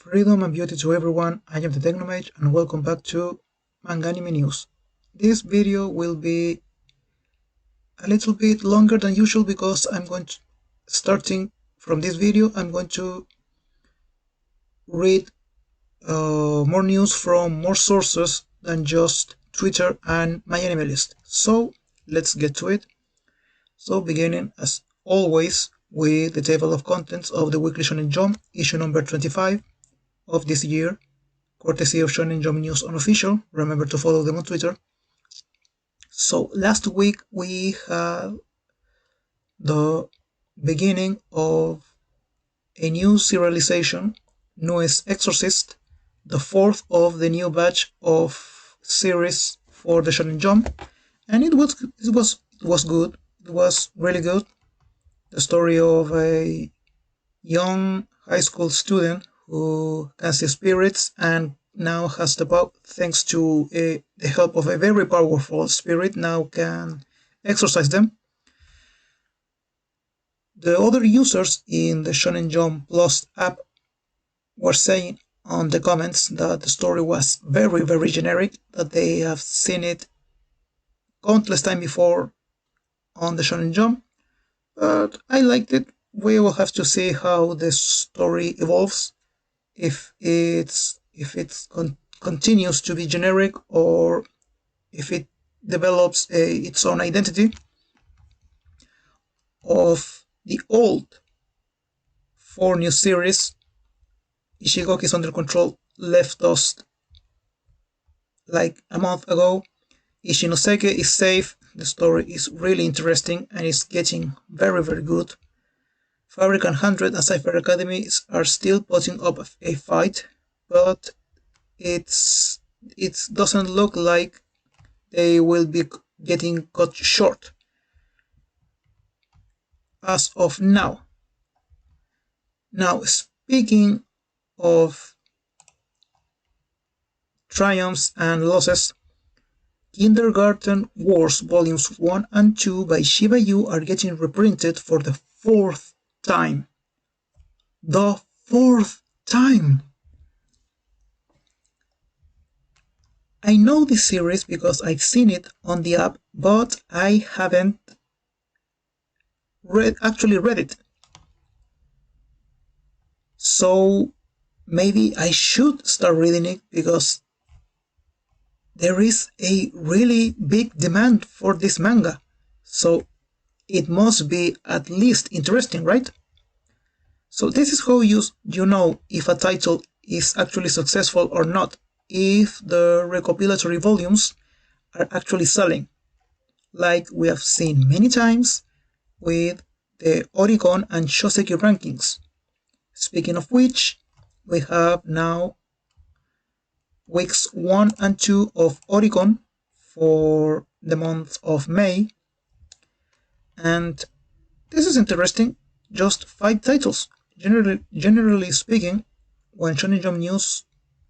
Freedom and beauty to everyone, I am the Technomage and welcome back to Manganime News. This video will be a little bit longer than usual because starting from this video, I'm going to read more news from more sources than just Twitter and my anime list. So let's get to it. So beginning as always with the table of contents of the Weekly Shonen Jump, issue number 25 of this year, courtesy of Shonen Jump News Unofficial. Remember to follow them on Twitter. So last week we had the beginning of a new serialization, Newest Exorcist, the fourth of the new batch of series for the Shonen Jump, and it was good. It was really good. The story of a young high school student who can see spirits and now has the power, thanks to the help of a very powerful spirit, now can exorcise them. The other users in the Shonen Jump Plus app were saying on the comments that the story was very generic, that they have seen it countless times before on the Shonen Jump, but I liked it. We will have to see how the story evolves, if it continues to be generic or if it develops its own identity. Of the old 4 new series, Ishigoki is Under Control left us like a month ago. Ishinoseki is safe. The story is really interesting and is getting very good. Fabric and 100 and Cypher Academy are still putting up a fight, but it doesn't look like they will be getting cut short as of now. Now, speaking of triumphs and losses, Kindergarten Wars Volumes 1 and 2 by Shiba Yu are getting reprinted for the 4th time. The 4th time! I know this series because I've seen it on the app, but I haven't actually read it. So maybe I should start reading it because there is a really big demand for this manga. So it must be at least interesting, right? So this is how you know if a title is actually successful or not, if the recopilatory volumes are actually selling, like we have seen many times with the Oricon and Shoseki rankings. Speaking of which, we have now weeks 1 and 2 of Oricon for the month of May, and this is interesting. Just 5 titles. Generally speaking, when Shonen Jump News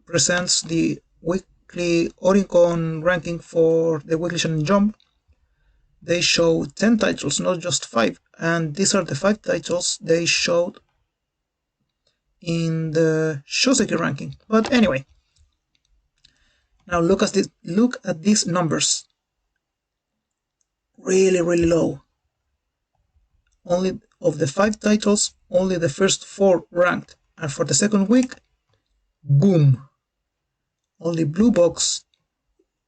presents the weekly Oricon ranking for the Weekly Shonen Jump, they show 10 titles, not just 5, and these are the 5 titles they showed in the Shoseki ranking. But anyway, now look at these numbers. Really low. Only of the 5 titles, only the first 4 ranked, and for the second week, boom! Only Blue Box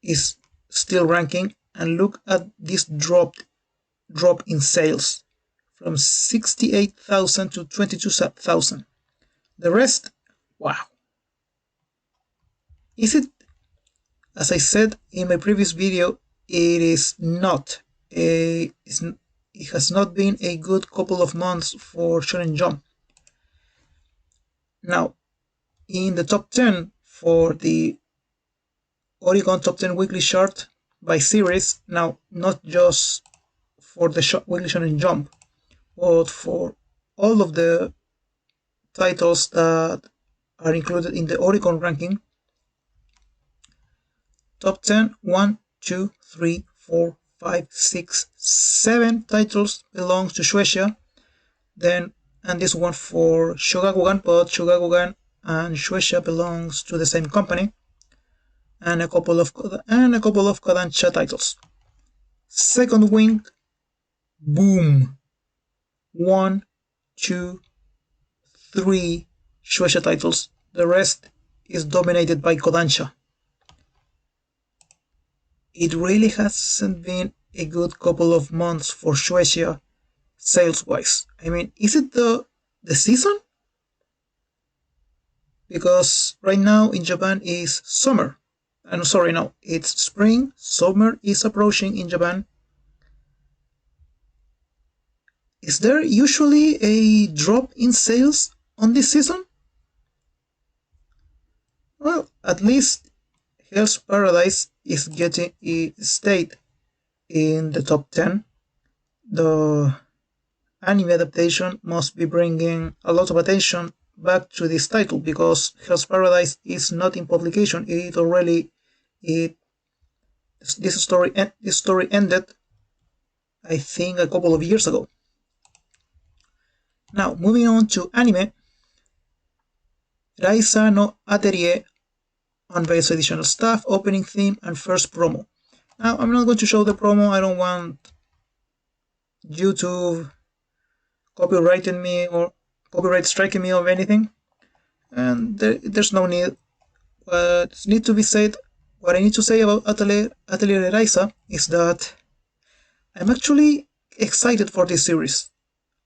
is still ranking, and look at this drop in sales from 68,000 to 22,000. The rest, wow. Is it? As I said in my previous video, it has not been a good couple of months for Shonen Jump. Now, in the top 10 for the Oricon Top 10 Weekly Chart by series, now not just for the Weekly Shonen Jump, but for all of the titles that are included in the Oricon ranking, top 10, 1, 2, 3, 4, 5, 6, 7 titles belongs to Shueshia. Then, and this one for Shogakukan, but Shogakukan and Shueshia belongs to the same company, and a couple of Kodansha titles. Second wing, boom, 1, 2, 3 Shueshia titles. The rest is dominated by Kodansha. It really hasn't been a good couple of months for Shueshia sales-wise. I mean, is it the season? Because right now in Japan is summer. I'm sorry, no, it's spring. Summer is approaching in Japan. Is there usually a drop in sales on this season? Well, at least Hell's Paradise is getting stayed in the top 10. The anime adaptation must be bringing a lot of attention back to this title because Hell's Paradise is not in publication. This story ended, I think, a couple of years ago. Now, moving on to anime, Raisa no Atelier unveils additional stuff, opening theme, and first promo. Now, I'm not going to show the promo. I don't want YouTube copyrighting me or copyright striking me or anything, and there's no need. What need to be said, what I need to say about Atelier Raisa is that I'm actually excited for this series.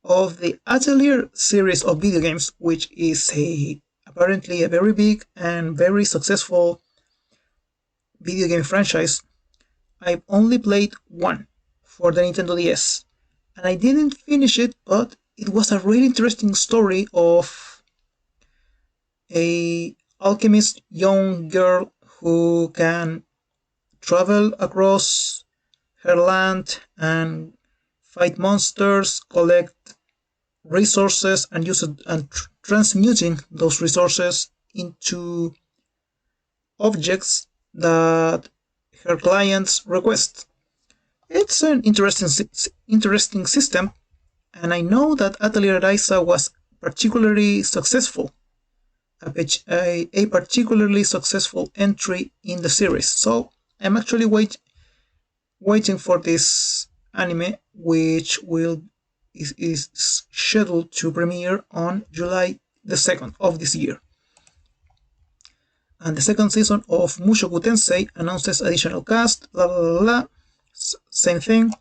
Of the Atelier series of video games, which is apparently a very big and very successful video game franchise, I've only played one for the Nintendo DS, and I didn't finish it, but it was a really interesting story of a alchemist young girl who can travel across her land and fight monsters, collect resources, and use it, and transmuting those resources into objects that her clients request. It's an interesting system, and I know that Atelier Raisa was particularly successful, a particularly successful entry in the series. So I'm actually waiting for this anime, which is scheduled to premiere on July the 2nd of this year. And the second season of Mushoku Tensei announces additional cast, blah blah blah blah. Same thing.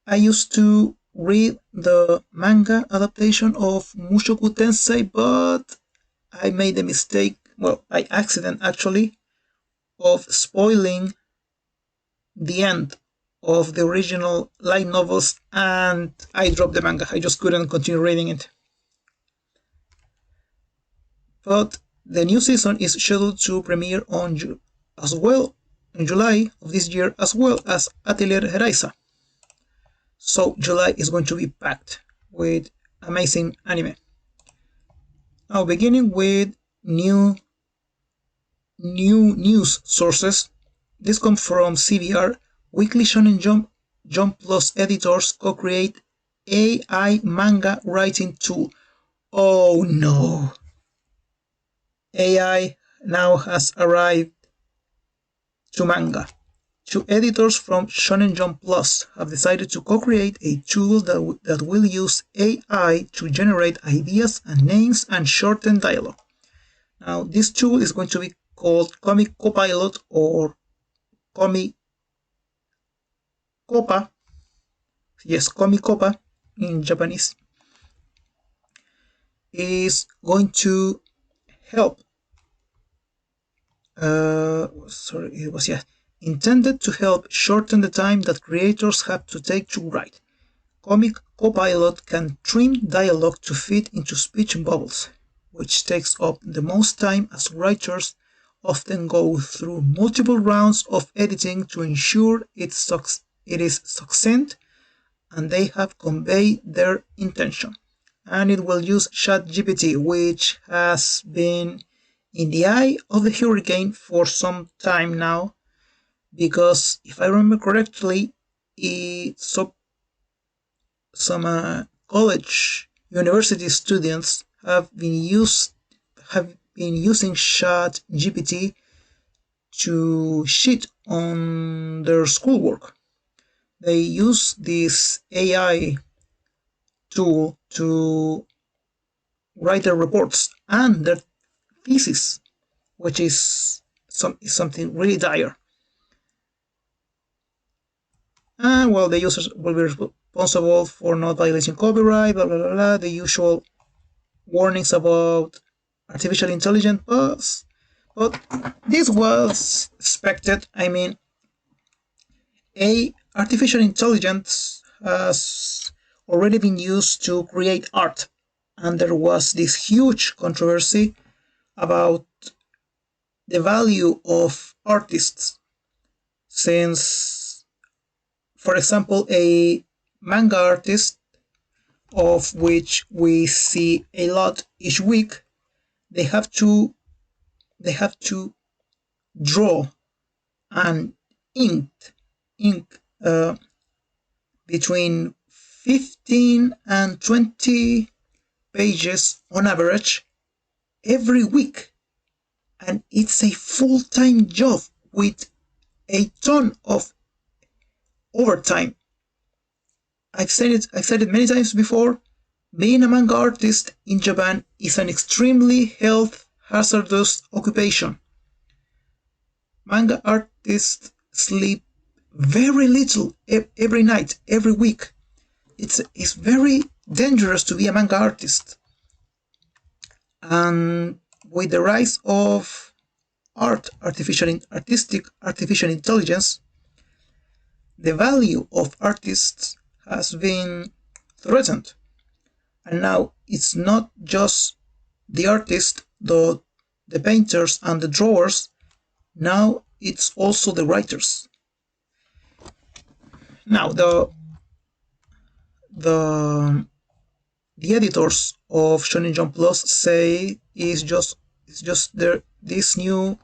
I used to read the manga adaptation of Mushoku Tensei, but I made the mistake, well, by accident actually, of spoiling the end of the original light novels, and I dropped the manga. I just couldn't continue reading it. But the new season is scheduled to premiere in July of this year, as well as Atelier Raisa. So July is going to be packed with amazing anime. Now, beginning with new news sources. This comes from CBR. Weekly Shonen Jump Plus editors co-create AI manga writing tool. Oh no! AI now has arrived to manga. Two editors from Shonen Jump Plus have decided to co-create a tool that will use AI to generate ideas and names and shorten dialogue. Now, this tool is going to be called Comic Copilot, or Comic Copa. Yes, Comic Copa in Japanese. Is going to help. Intended to help shorten the time that creators have to take to write. Comic Copilot can trim dialogue to fit into speech bubbles, which takes up the most time, as writers often go through multiple rounds of editing to ensure it is succinct and they have conveyed their intention. And it will use ChatGPT, which has been in the eye of the hurricane for some time now, because if I remember correctly, some university students have been have been using Chat GPT to cheat on their schoolwork. They use this AI tool to write their reports and their thesis, which is something really dire. And well, the users will be responsible for not violating copyright, blah blah blah, blah, the usual warnings about artificial intelligence. But this was expected. I mean, artificial intelligence has already been used to create art, and there was this huge controversy about the value of artists, since, for example, a manga artist, of which we see a lot each week, they have to draw and ink between 15 and 20 pages on average every week, and it's a full-time job with a ton of overtime. I've said it many times before. Being a manga artist in Japan is an extremely health hazardous occupation. Manga artists sleep very little every night, every week. It's very dangerous to be a manga artist. And with the rise of artificial intelligence, the value of artists has been threatened. And now it's not just the artist, the painters and the drawers. Now it's also the writers. Now the editors of Shonen Jump Plus say it's just this new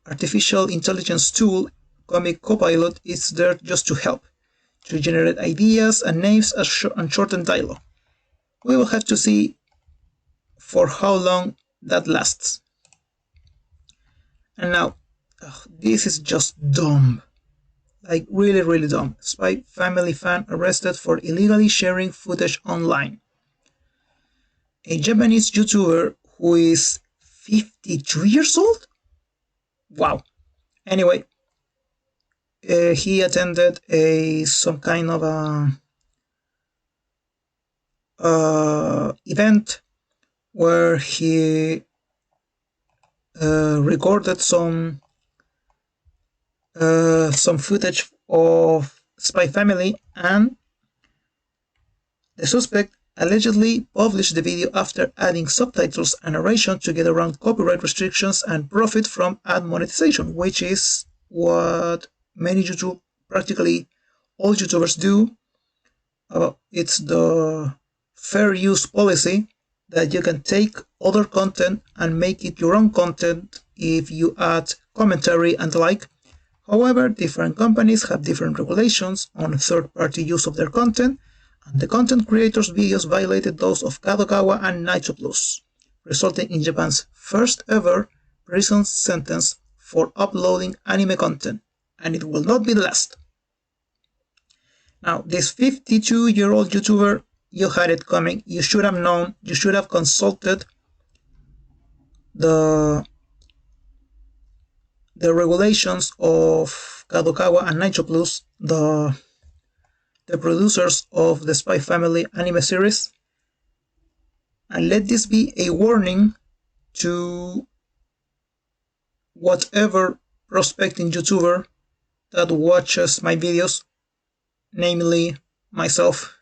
artificial intelligence tool, Comic Copilot, is there just to help, to generate ideas and names and shorten dialogue. We will have to see for how long that lasts. And now, this is just dumb. Like, really, really dumb. Spy Family fan arrested for illegally sharing footage online. A Japanese YouTuber who is 52 years old? Wow. Anyway, he attended some kind of a event where he recorded some footage of Spy Family, and the suspect allegedly published the video after adding subtitles and narration to get around copyright restrictions and profit from ad monetization, which is what practically all YouTubers do. It's the fair use policy that you can take other content and make it your own content if you add commentary and the like. However, different companies have different regulations on third-party use of their content, and the content creators' videos violated those of Kadokawa and Nitro Plus, resulting in Japan's first ever prison sentence for uploading anime content, and it will not be the last. Now, this 52-year-old YouTuber, you had it coming. You should have known. You should have consulted the regulations of Kadokawa and Nitro Plus, the producers of the Spy Family anime series, and let this be a warning to whatever prospecting YouTuber that watches my videos, namely myself,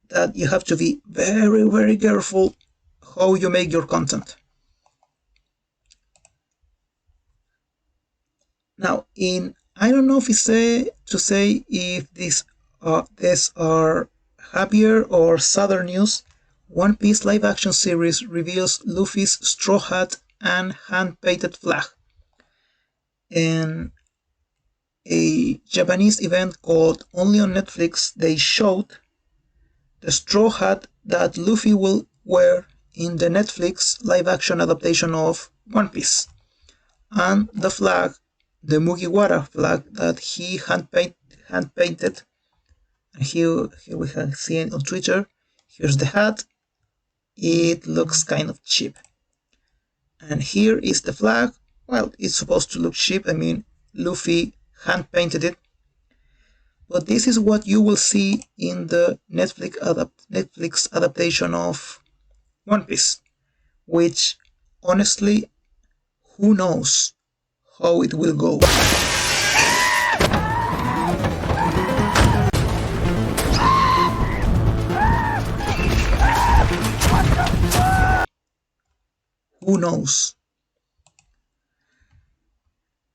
that you have to be very, very careful how you make your content. Now, I don't know if it's to say if these are happier or sadder news. One Piece live action series reveals Luffy's straw hat and hand-painted flag. In a Japanese event called Only on Netflix, they showed the straw hat that Luffy will were in the Netflix live-action adaptation of One Piece. And the flag, the Mugiwara flag that he hand-painted, and here we have seen on Twitter. Here's the hat. It looks kind of cheap. And here is the flag. Well, it's supposed to look cheap. I mean, Luffy hand-painted it. But this is what you will see in the Netflix adaptation of One Piece, which, honestly, who knows how it will go. Who knows?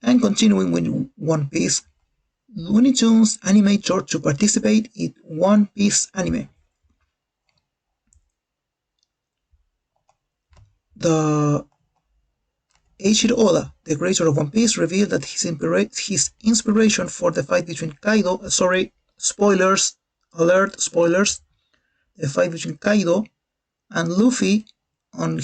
And continuing with One Piece, Looney Tunes animator to participate in One Piece anime. The Eiichiro Oda, the creator of One Piece, revealed that his inspiration for the fight between Kaido, spoilers, alert, spoilers, the fight between Kaido and Luffy on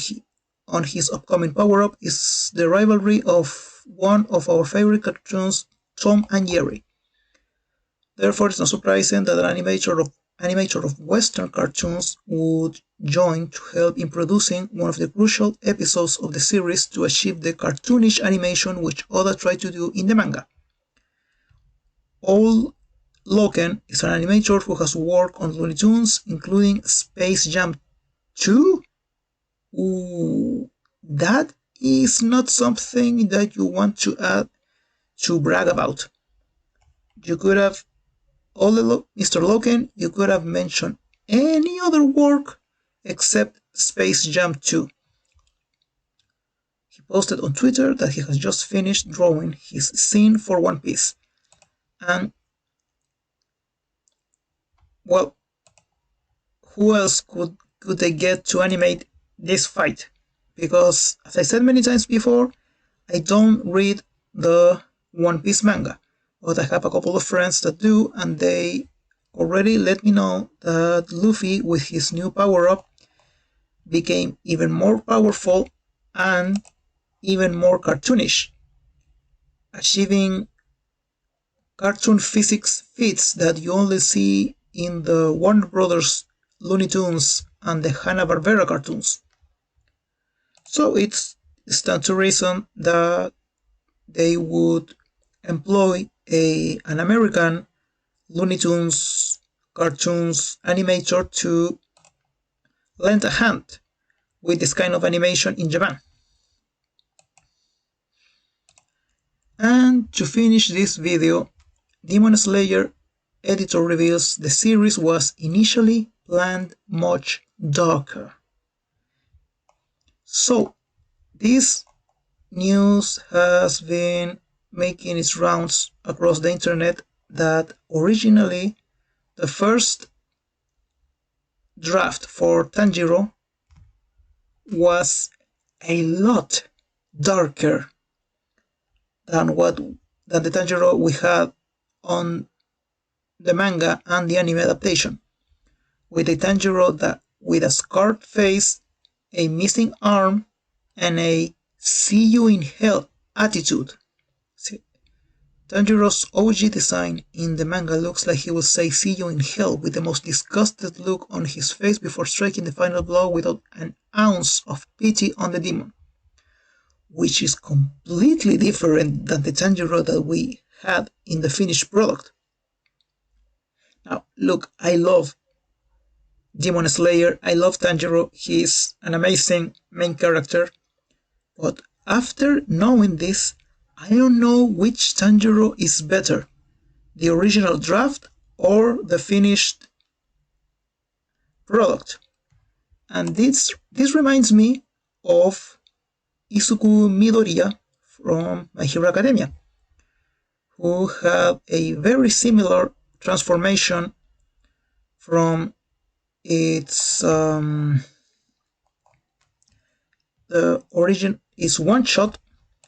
his upcoming power-up is the rivalry of one of our favorite cartoons, Tom and Jerry. Therefore, it's not surprising that an animator of Western cartoons would join to help in producing one of the crucial episodes of the series to achieve the cartoonish animation which Oda tried to do in the manga. Ol Loken is an animator who has worked on Looney Tunes, including Space Jam 2. Ooh, that is not something that you want to add to brag about. You could have, Mr. Loken, you could have mentioned any other work except Space Jam 2. He posted on Twitter that he has just finished drawing his scene for One Piece. And, well, who else could they get to animate this fight? Because, as I said many times before, I don't read the One Piece manga, but I have a couple of friends that do, and they already let me know that Luffy, with his new power-up, became even more powerful and even more cartoonish, achieving cartoon physics feats that you only see in the Warner Brothers Looney Tunes and the Hanna-Barbera cartoons. So it's stand to reason that they would employ an American Looney Tunes cartoons animator to lend a hand with this kind of animation in Japan. And to finish this video, Demon Slayer editor reveals the series was initially planned much darker. So, this news has been making its rounds across the internet that originally the first draft for Tanjiro was a lot darker than the Tanjiro we had on the manga and the anime adaptation, with a Tanjiro that with a scarred face, a missing arm, and a "see you in hell" attitude. Tanjiro's OG design in the manga looks like he will say "see you in hell" with the most disgusted look on his face before striking the final blow without an ounce of pity on the demon, which is completely different than the Tanjiro that we had in the finished product. Now, look, I love Demon Slayer, I love Tanjiro, he's an amazing main character, but after knowing this, I don't know which Tanjiro is better, the original draft or the finished product. And this reminds me of Izuku Midoriya from My Hero Academia, who had a very similar transformation from its the origin is one shot.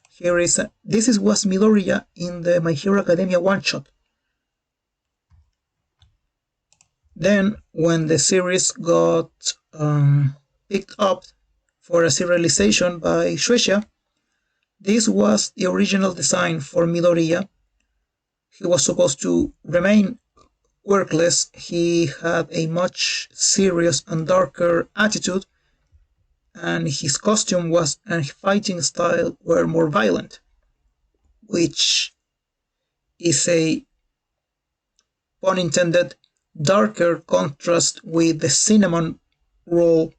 Here is this was Midoriya in the My Hero Academia one shot. Then when the series got picked up for a serialization by Shueshia. This was the original design for Midoriya. He was supposed to remain quirkless. He had a much serious and darker attitude, and his costume was and fighting style were more violent, which is a pun intended darker contrast with the cinnamon roll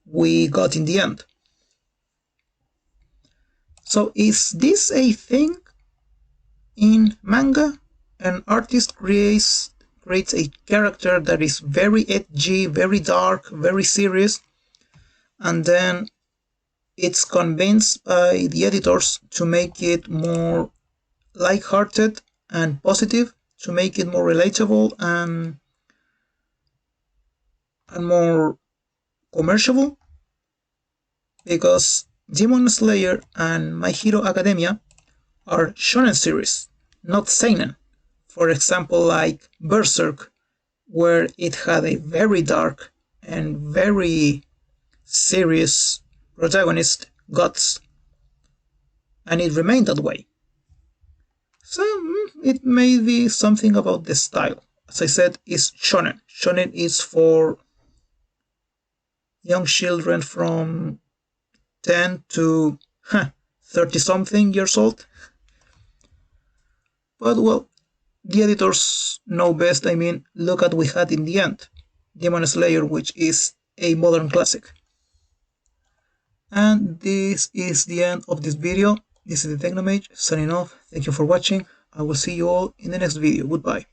we got in the end. So is this a thing in manga? An artist creates a character that is very edgy, very dark, very serious, and then it's convinced by the editors to make it more light-hearted and positive, to make it more relatable and more commercial, because Demon Slayer and My Hero Academia are shonen series, not seinen. For example, like Berserk, where it had a very dark and very serious protagonist, Guts, and it remained that way. So it may be something about the style. As I said, it's shonen. Shonen is for young children from 10 to 30 something years old. But well, the editors know best. I mean, look at what we had in the end. Demon Slayer, which is a modern classic. And this is the end of this video. This is the Technomage signing off. Thank you for watching. I will see you all in the next video. Goodbye.